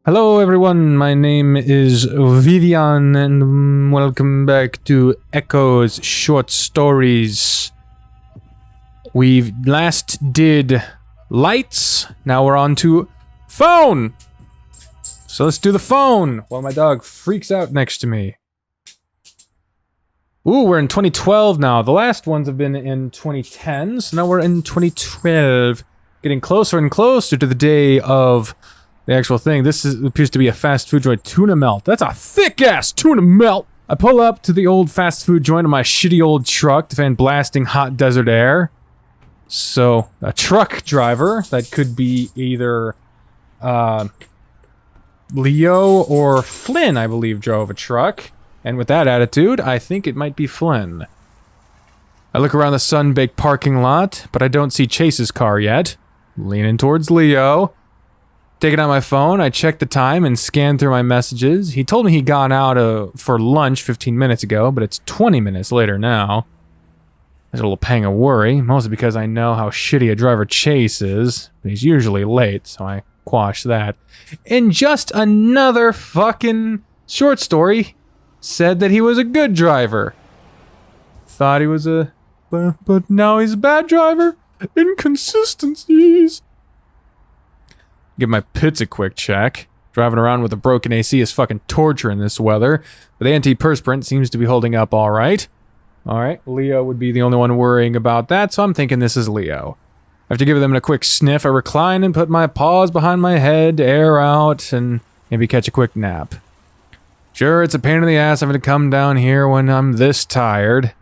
Hello everyone, my name is Vivian and welcome back to Echo's Short Stories. We last did lights, now we're on to phone! So let's do the phone while my dog freaks out next to me. Ooh, we're in 2012 now. The last ones have been in 2010, so now we're in 2012. Getting closer and closer to the day of the actual thing. This appears to be a fast food joint. Tuna melt. That's a thick-ass tuna melt! I pull up to the old fast food joint in my shitty old truck to fan blasting hot desert air. So, a truck driver, that could be either, Leo or Flynn, I believe, drove a truck. And with that attitude, I think it might be Flynn. I look around the sun-baked parking lot, but I don't see Chase's car yet. Leaning towards Leo. Taking out my phone, I check the time and scan through my messages. He told me he'd gone out for lunch 15 minutes ago, but it's 20 minutes later now. There's a little pang of worry, mostly because I know how shitty a driver Chase is, but he's usually late, so I quash that. And just another fucking short story said that he was a good driver. Thought he was but now he's a bad driver? Inconsistencies. Give my pits a quick check. Driving around with a broken AC is fucking torture in this weather, but the antiperspirant seems to be holding up alright. Alright, Leo would be the only one worrying about that, so I'm thinking this is Leo. After giving them a quick sniff, I recline and put my paws behind my head to air out and maybe catch a quick nap. Sure, it's a pain in the ass having to come down here when I'm this tired.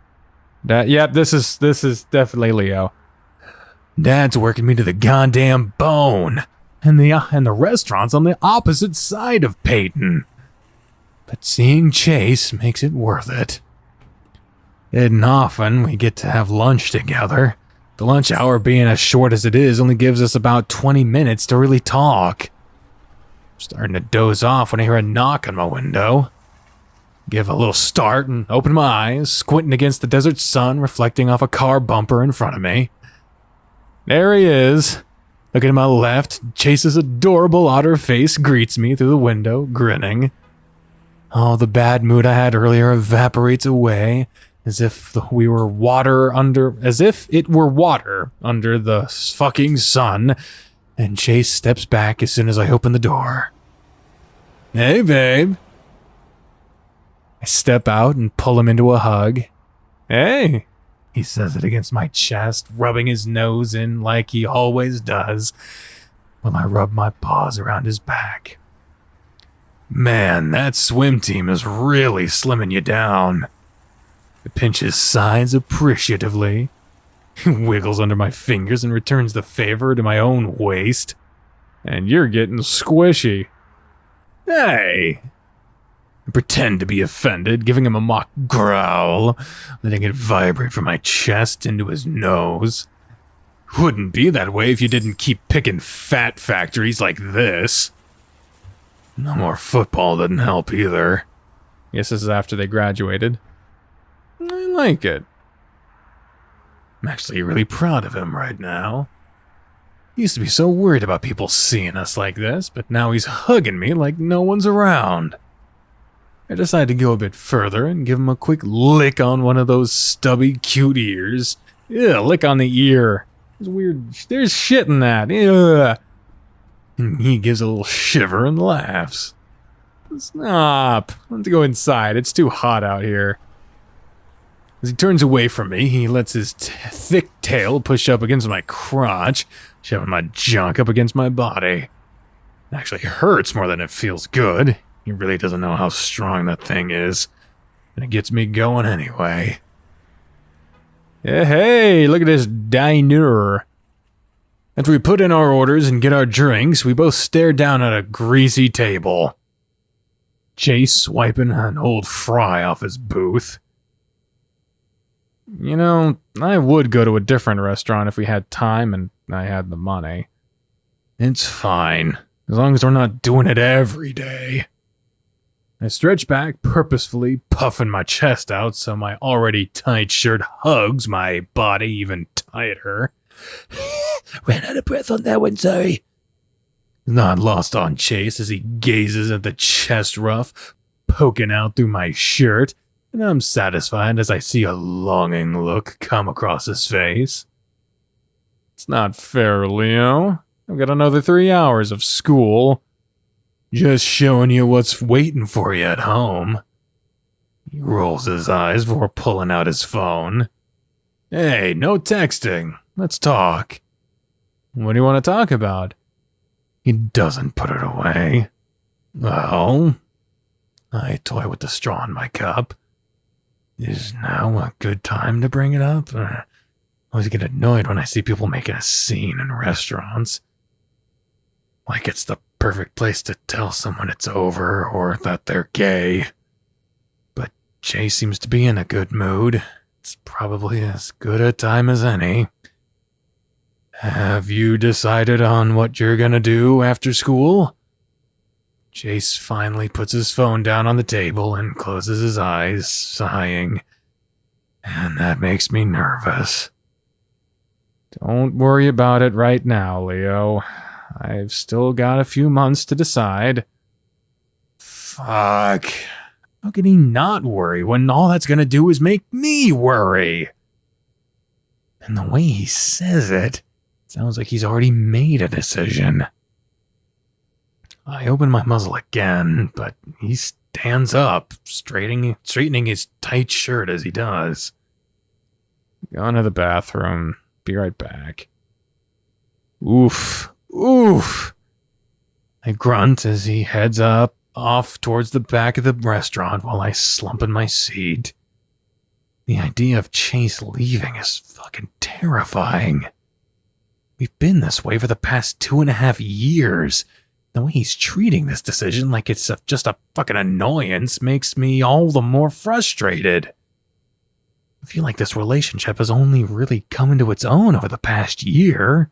Yep, this is definitely Leo. Dad's working me to the goddamn bone. And the restaurant's on the opposite side of Peyton. But seeing Chase makes it worth it. And often we get to have lunch together. The lunch hour being as short as it is only gives us about 20 minutes to really talk. I'm starting to doze off when I hear a knock on my window. Give a little start and open my eyes, squinting against the desert sun reflecting off a car bumper in front of me. There he is. Looking to my left, Chase's adorable otter face greets me through the window, grinning. Oh, the bad mood I had earlier evaporates away, as if it were water under the fucking sun, and Chase steps back as soon as I open the door. Hey, babe. I step out and pull him into a hug. Hey. He says it against my chest, rubbing his nose in like he always does, while I rub my paws around his back. Man, that swim team is really slimming you down. I pinch his sides appreciatively. He wiggles under my fingers and returns the favor to my own waist. And you're getting squishy. Hey! I pretend to be offended, giving him a mock growl, letting it vibrate from my chest into his nose. Wouldn't be that way if you didn't keep picking fat factories like this. No more football doesn't help either. Guess this is after they graduated. I like it. I'm actually really proud of him right now. He used to be so worried about people seeing us like this, but now he's hugging me like no one's around. I decided to go a bit further and give him a quick lick on one of those stubby, cute ears. Yeah, lick on the ear. There's weird. There's shit in that. Yeah. And he gives a little shiver and laughs. Stop. Let's go inside. It's too hot out here. As he turns away from me, he lets his thick tail push up against my crotch, shoving my junk up against my body. It actually hurts more than it feels good. He really doesn't know how strong that thing is. And it gets me going anyway. Hey, look at this diner. After we put in our orders and get our drinks, we both stare down at a greasy table. Chase swiping an old fry off his booth. You know, I would go to a different restaurant if we had time and I had the money. It's fine, as long as we're not doing it every day. I stretch back, purposefully puffing my chest out so my already tight shirt hugs my body even tighter. Ran out of breath on that one, sorry. not lost on Chase as he gazes at the chest ruff poking out through my shirt, and I'm satisfied as I see a longing look come across his face. It's not fair, Leo. I've got another 3 hours of school. Just showing you what's waiting for you at home. He rolls his eyes before pulling out his phone. Hey, no texting. Let's talk. What do you want to talk about? He doesn't put it away. Well, I toy with the straw in my cup. Is now a good time to bring it up? I always get annoyed when I see people making a scene in restaurants. Like it's the perfect place to tell someone it's over or that they're gay. But Jay seems to be in a good mood. It's probably as good a time as any. Have you decided on what you're gonna do after school? Chase finally puts his phone down on the table and closes his eyes, sighing. And that makes me nervous. Don't worry about it right now, Leo. I've still got a few months to decide. Fuck. How can he not worry when all that's gonna do is make me worry? And the way he says it, sounds like he's already made a decision. I open my muzzle again, but he stands up, straightening his tight shirt as he does. Going to the bathroom. Be right back. Oof. Oof. I grunt as he heads off towards the back of the restaurant while I slump in my seat. The idea of Chase leaving is fucking terrifying. We've been this way for the past 2.5 years. The way he's treating this decision like it's just a fucking annoyance makes me all the more frustrated. I feel like this relationship has only really come into its own over the past year.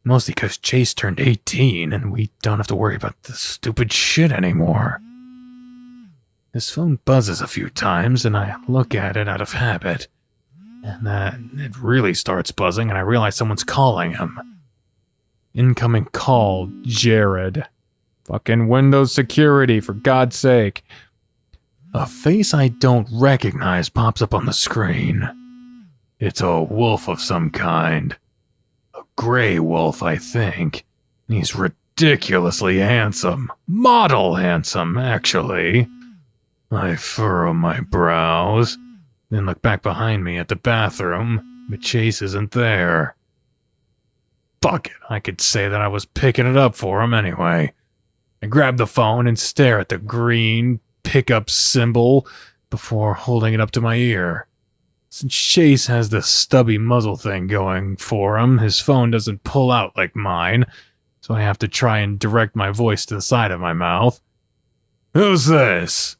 Mostly because Chase turned 18 and we don't have to worry about this stupid shit anymore. His phone buzzes a few times and I look at it out of habit. And then it really starts buzzing and I realize someone's calling him. Incoming call, Jared. Fucking Windows security, for God's sake. A face I don't recognize pops up on the screen. It's a wolf of some kind. A gray wolf, I think. He's ridiculously handsome. Model handsome, actually. I furrow my brows, then look back behind me at the bathroom, but Chase isn't there. Fuck it, I could say that I was picking it up for him anyway. I grab the phone and stare at the green pickup symbol before holding it up to my ear. Since Chase has the stubby muzzle thing going for him, his phone doesn't pull out like mine, so I have to try and direct my voice to the side of my mouth. Who's this?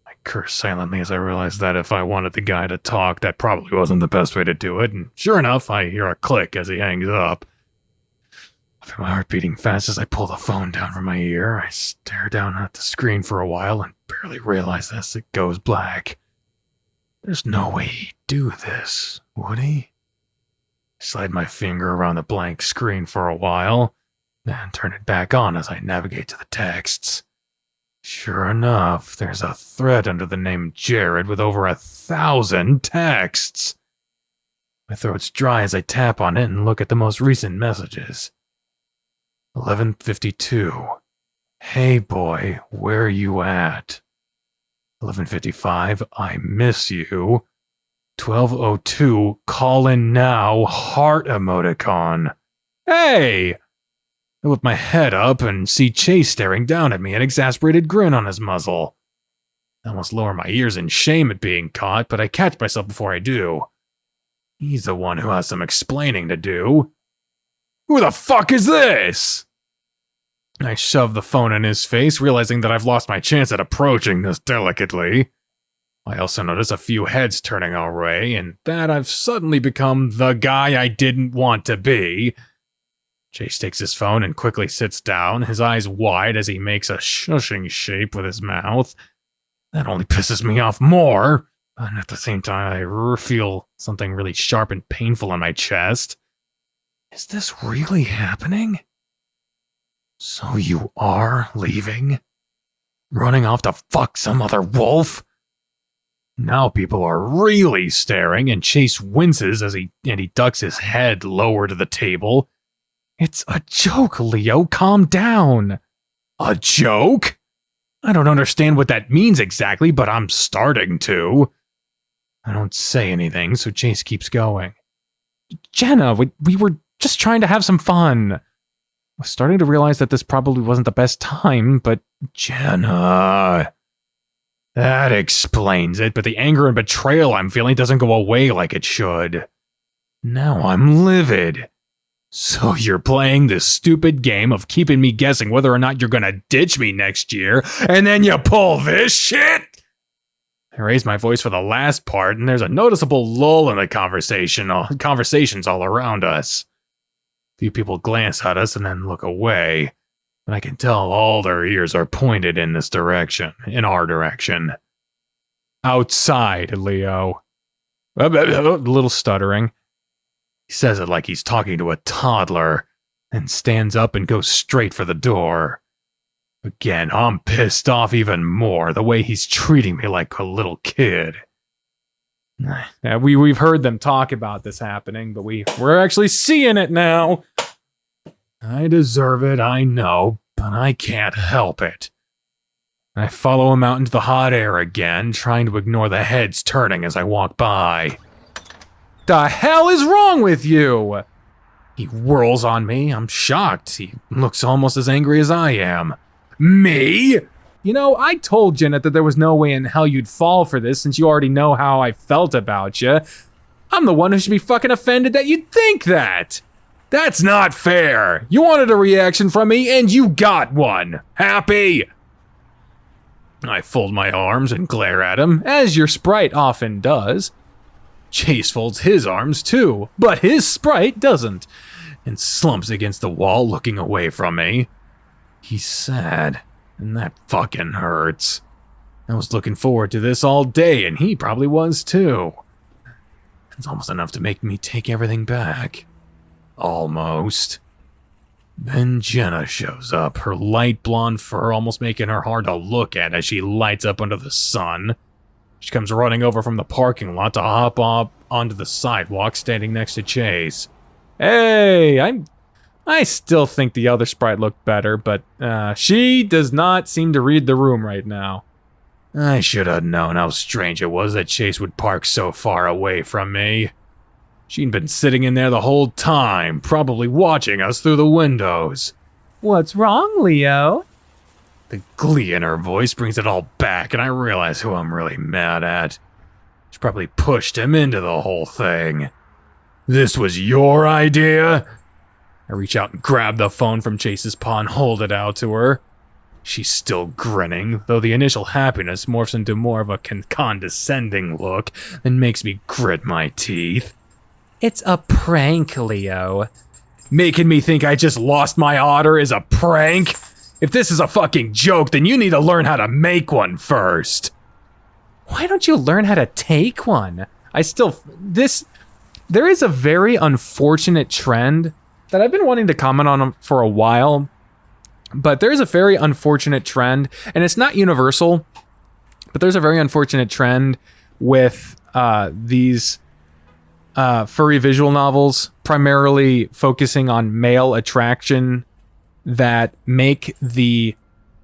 I curse silently as I realize that if I wanted the guy to talk, that probably wasn't the best way to do it, and sure enough, I hear a click as he hangs up. I feel my heart beating fast as I pull the phone down from my ear. I stare down at the screen for a while and barely realize as it goes black. There's no way he'd do this, would he? I slide my finger around the blank screen for a while, then turn it back on as I navigate to the texts. Sure enough, there's a thread under the name Jared with over 1,000 texts. My throat's dry as I tap on it and look at the most recent messages. 11:52. Hey boy, where you at? 11:55. I miss you. 12:02. Call in now. Heart emoticon. Hey! I whip my head up and see Chase staring down at me, an exasperated grin on his muzzle. I almost lower my ears in shame at being caught, but I catch myself before I do. He's the one who has some explaining to do. Who the fuck is this? I shove the phone in his face, realizing that I've lost my chance at approaching this delicately. I also notice a few heads turning our way, and that I've suddenly become the guy I didn't want to be. Chase takes his phone and quickly sits down, his eyes wide as he makes a shushing shape with his mouth. That only pisses me off more, and at the same time I feel something really sharp and painful in my chest. Is this really happening? So you are leaving? Running off to fuck some other wolf? Now people are really staring, and Chase winces as he ducks his head lower to the table. It's a joke, Leo. Calm down. A joke? I don't understand what that means exactly, but I'm starting to. I don't say anything, so Chase keeps going. Jenna, we were just trying to have some fun. I was starting to realize that this probably wasn't the best time, but Jenna... That explains it, but the anger and betrayal I'm feeling doesn't go away like it should. Now I'm livid. So you're playing this stupid game of keeping me guessing whether or not you're gonna ditch me next year, and then you pull this shit? I raise my voice for the last part, and there's a noticeable lull in the conversations all around us. A few people glance at us and then look away, and I can tell all their ears are pointed in this direction, in our direction. Outside, Leo. A little stuttering. He says it like he's talking to a toddler, and stands up and goes straight for the door. Again, I'm pissed off even more, the way he's treating me like a little kid. We've heard them talk about this happening, but we're actually seeing it now. I deserve it, I know, but I can't help it. I follow him out into the hot air again, trying to ignore the heads turning as I walk by. The hell is wrong with you? He whirls on me. I'm shocked. He looks almost as angry as I am. Me? You know, I told Jenna that there was no way in hell you'd fall for this since you already know how I felt about you. I'm the one who should be fucking offended that you'd think that. That's not fair. You wanted a reaction from me and you got one. Happy? I fold my arms and glare at him, as your sprite often does. Chase folds his arms too, but his sprite doesn't, and slumps against the wall looking away from me. He's sad, and that fucking hurts. I was looking forward to this all day, and he probably was too. It's almost enough to make me take everything back. Almost. Then Jenna shows up, her light blonde fur almost making her hard to look at as she lights up under the sun. She comes running over from the parking lot to hop up onto the sidewalk standing next to Chase. Hey, I still think the other sprite looked better, but she does not seem to read the room right now. I should have known how strange it was that Chase would park so far away from me. She'd been sitting in there the whole time, probably watching us through the windows. What's wrong, Leo? The glee in her voice brings it all back, and I realize who I'm really mad at. She probably pushed him into the whole thing. This was your idea? I reach out and grab the phone from Chase's paw and hold it out to her. She's still grinning, though the initial happiness morphs into more of a condescending look and makes me grit my teeth. It's a prank, Leo. Making me think I just lost my otter is a prank? If this is a fucking joke, then you need to learn how to make one first. Why don't you learn how to take one? There is a very unfortunate trend that I've been wanting to comment on for a while, but there's a very unfortunate trend, and it's not universal, but there's a very unfortunate trend with these furry visual novels, primarily focusing on male attraction, that make the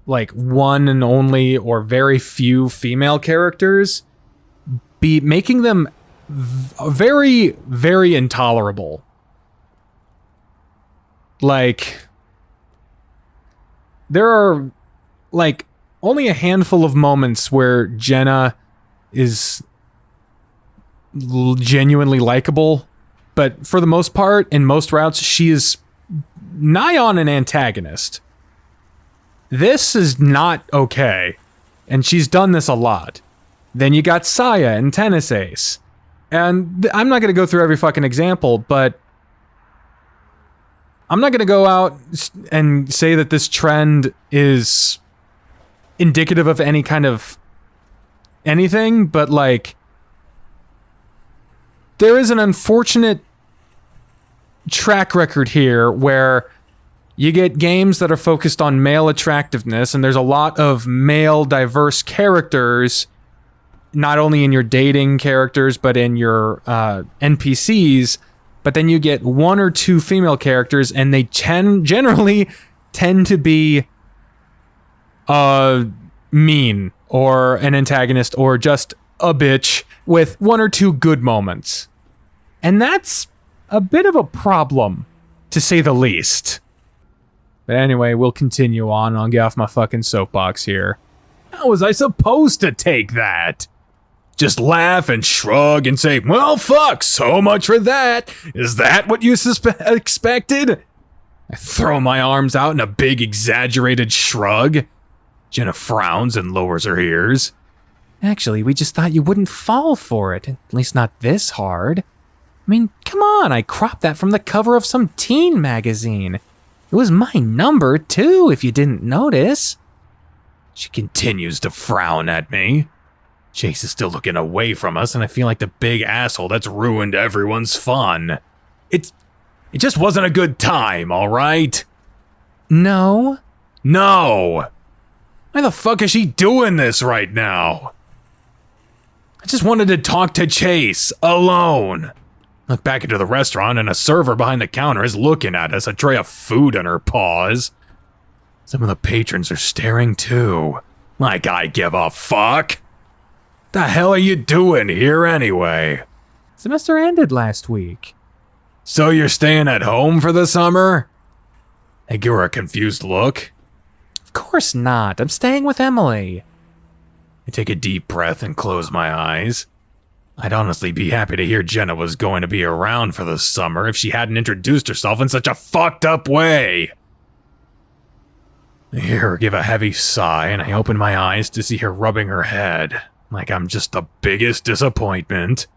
one and only or very few female characters be making them very, very intolerable. There are only a handful of moments where Jenna is genuinely likable, but for the most part, in most routes, she is nigh on an antagonist. This is not okay, and she's done this a lot. Then you got Saya and Tennis Ace, and I'm not going to go through every fucking example, but I'm not going to go out and say that this trend is indicative of any kind of anything, but there is an unfortunate track record here where You get games that are focused on male attractiveness, and there's a lot of male diverse characters, not only in your dating characters, but in your NPCs, but then you get one or two female characters, and they generally tend to be mean, or an antagonist, or just a bitch, with one or two good moments. And that's a bit of a problem, to say the least. But anyway, we'll continue on. I'll get off my fucking soapbox here. How was I supposed to take that? Just laugh and shrug and say, well, fuck, so much for that. Is that what you expected? I throw my arms out in a big exaggerated shrug. Jenna frowns and lowers her ears. Actually, we just thought you wouldn't fall for it. At least not this hard. I mean, come on, I cropped that from the cover of some teen magazine. It was my number, too, if you didn't notice. She continues to frown at me. Chase is still looking away from us, and I feel like the big asshole that's ruined everyone's fun. It just wasn't a good time, all right? No. No! Why the fuck is she doing this right now? I just wanted to talk to Chase, alone. Look back into the restaurant, and a server behind the counter is looking at us, a tray of food in her paws. Some of the patrons are staring too. Like I give a fuck. The hell are you doing here anyway? Semester ended last week. So you're staying at home for the summer? I give her a confused look. Of course not. I'm staying with Emily. I take a deep breath and close my eyes. I'd honestly be happy to hear Jenna was going to be around for the summer if she hadn't introduced herself in such a fucked up way. I hear her give a heavy sigh, and I open my eyes to see her rubbing her head, like I'm just the biggest disappointment.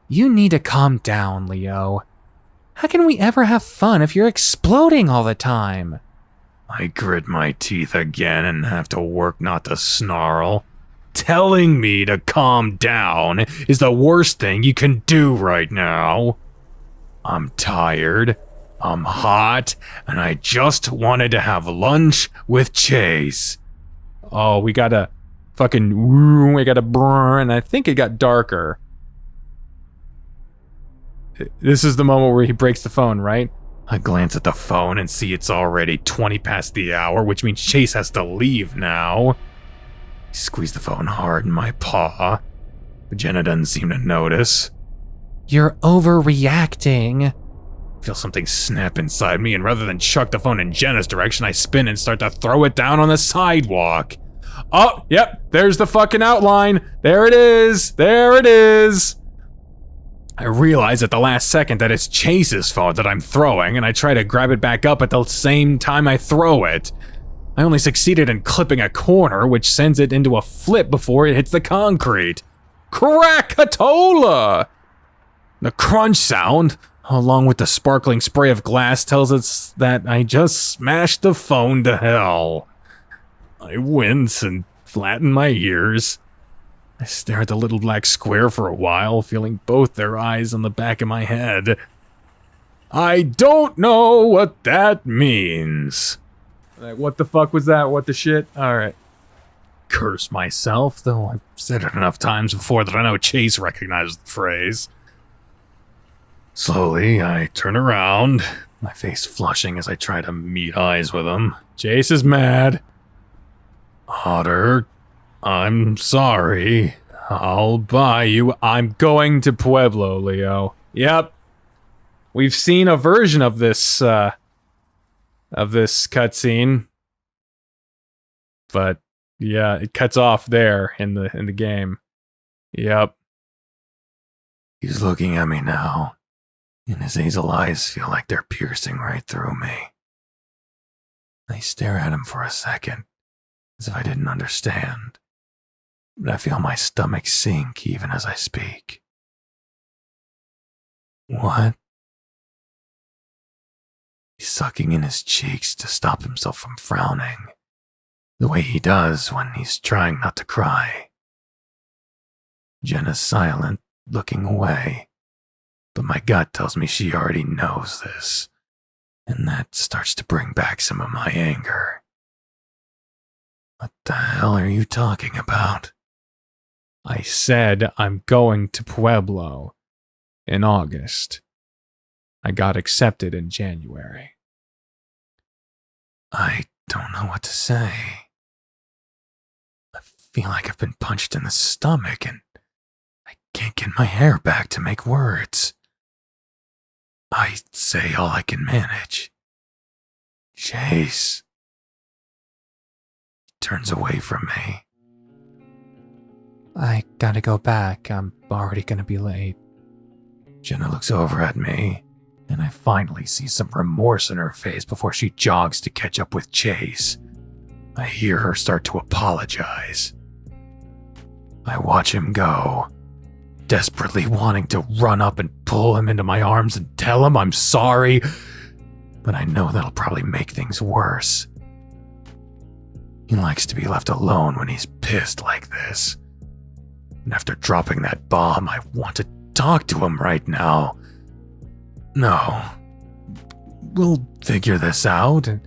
You need to calm down, Leo. How can we ever have fun if you're exploding all the time? I grit my teeth again and have to work not to snarl. Telling me to calm down is the worst thing you can do right now. I'm tired, I'm hot, and I just wanted to have lunch with Chase. Oh, we gotta burn, and I think it got darker. This is the moment where he breaks the phone, right? I glance at the phone and see it's already 20 past the hour, which means Chase has to leave now. I squeeze the phone hard in my paw, but Jenna doesn't seem to notice. You're overreacting. I feel something snap inside me, and rather than chuck the phone in Jenna's direction, I spin and start to throw it down on the sidewalk. Oh, yep, there's the fucking outline. There it is. There it is. I realize at the last second that it's Chase's phone that I'm throwing, and I try to grab it back up at the same time I throw it. I only succeeded in clipping a corner, which sends it into a flip before it hits the concrete. Krakatoa! The crunch sound, along with the sparkling spray of glass, tells us that I just smashed the phone to hell. I wince and flatten my ears. I stare at the little black square for a while, feeling both their eyes on the back of my head. I don't know what that means. Like, what the fuck was that? What the shit? Alright. Curse myself, though I've said it enough times before that I know Chase recognizes the phrase. Slowly, I turn around, my face flushing as I try to meet eyes with him. Chase is mad. Otter, I'm sorry. I'll buy you. I'm going to Pueblo, Leo. Yep. We've seen a version of this cutscene. But yeah, it cuts off there in the game. Yep. He's looking at me now, and his hazel eyes feel like they're piercing right through me. I stare at him for a second, as if I didn't understand, but I feel my stomach sink even as I speak. What? He's sucking in his cheeks to stop himself from frowning, the way he does when he's trying not to cry. Jenna's silent, looking away, but my gut tells me she already knows this. And that starts to bring back some of my anger. What the hell are you talking about? I said I'm going to Pueblo in August. I got accepted in January. I don't know what to say. I feel like I've been punched in the stomach and I can't get my hair back to make words. I say all I can manage. Chase. He turns away from me. I gotta go back. I'm already gonna be late. Jenna looks over at me, and I finally see some remorse in her face before she jogs to catch up with Chase. I hear her start to apologize. I watch him go, desperately wanting to run up and pull him into my arms and tell him I'm sorry, but I know that'll probably make things worse. He likes to be left alone when he's pissed like this. And after dropping that bomb, I want to talk to him right now. No. We'll figure this out, and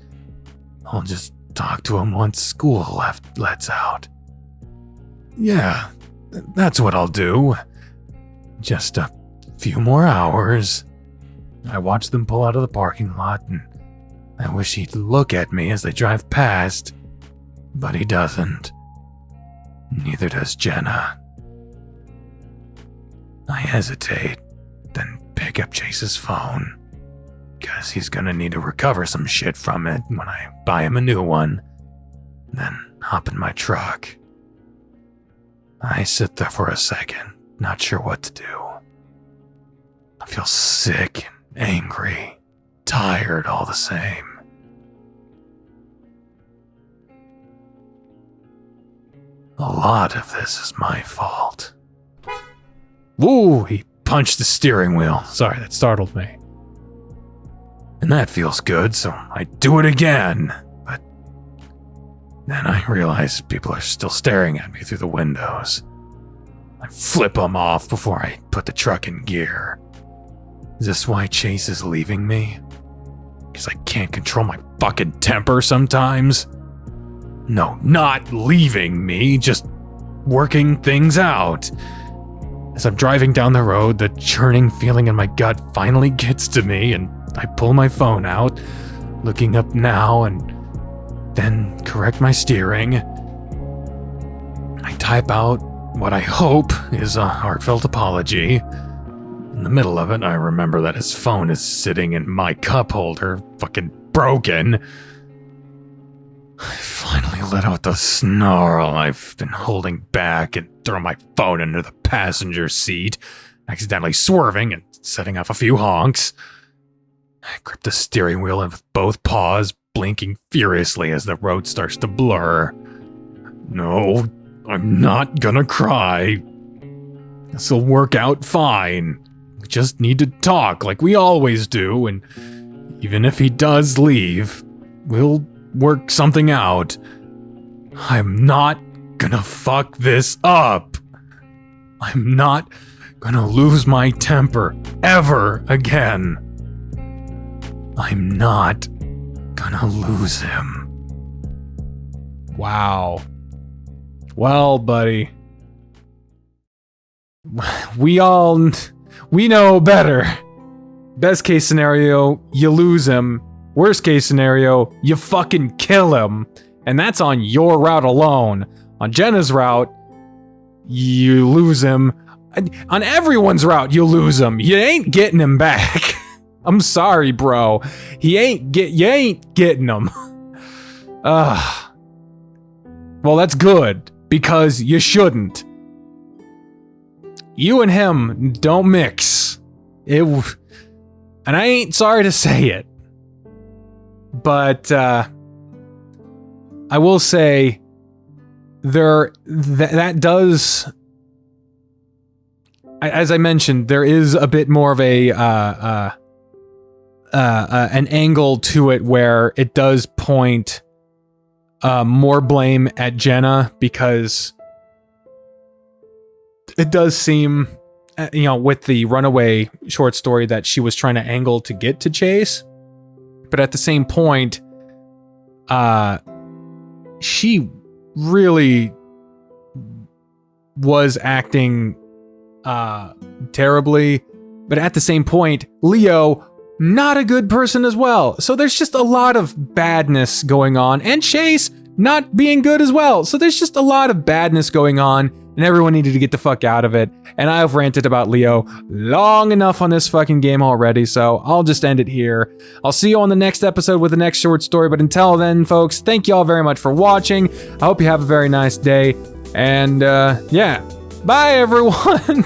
I'll just talk to him once school lets out. Yeah, that's what I'll do. Just a few more hours. I watch them pull out of the parking lot, and I wish he'd look at me as they drive past, but he doesn't. Neither does Jenna. I hesitate, then pick up Chase's phone, because he's gonna need to recover some shit from it when I buy him a new one, then hop in my truck. I sit there for a second, not sure what to do. I feel sick and angry, tired all the same. A lot of this is my fault. Woo! He punched the steering wheel. Sorry, that startled me. And that feels good, so I do it again. But then I realize people are still staring at me through the windows. I flip them off before I put the truck in gear. Is this why Chase is leaving me? Because I can't control my fucking temper sometimes? No, not leaving me, just working things out. As I'm driving down the road, the churning feeling in my gut finally gets to me, and I pull my phone out, looking up now and then correct my steering. I type out what I hope is a heartfelt apology. In the middle of it, I remember that his phone is sitting in my cup holder, fucking broken. I finally let out the snarl I've been holding back and throw my phone under the passenger seat, accidentally swerving and setting off a few honks. I grip the steering wheel with both paws, blinking furiously as the road starts to blur. No, I'm not gonna cry. This'll work out fine. We just need to talk like we always do, and even if he does leave, we'll work something out. I'm not gonna fuck this up. I'm not gonna lose my temper ever again. I'm not gonna lose him. Wow. Well, buddy. We know better. Best case scenario, you lose him. Worst case scenario, you fucking kill him. And that's on your route alone. On Jenna's route, you lose him. On everyone's route, you lose him. You ain't getting him back. I'm sorry, bro. You ain't getting him. Well, that's good, because you shouldn't. You and him don't mix. And I ain't sorry to say it. But I will say that does, as I mentioned, there is a bit more of an angle to it where it does point more blame at Jenna, because it does seem, with the runaway short story, that she was trying to angle to get to Chase. but at the same point, she really was acting terribly, but at the same point, Leo, not a good person as well. So there's just a lot of badness going on, and Chase not being good as well. So there's just a lot of badness going on, and everyone needed to get the fuck out of it. And I've ranted about Leo long enough on this fucking game already, so I'll just end it here. I'll see you on the next episode with the next short story, but until then, folks, thank you all very much for watching. I hope you have a very nice day, and yeah, bye everyone!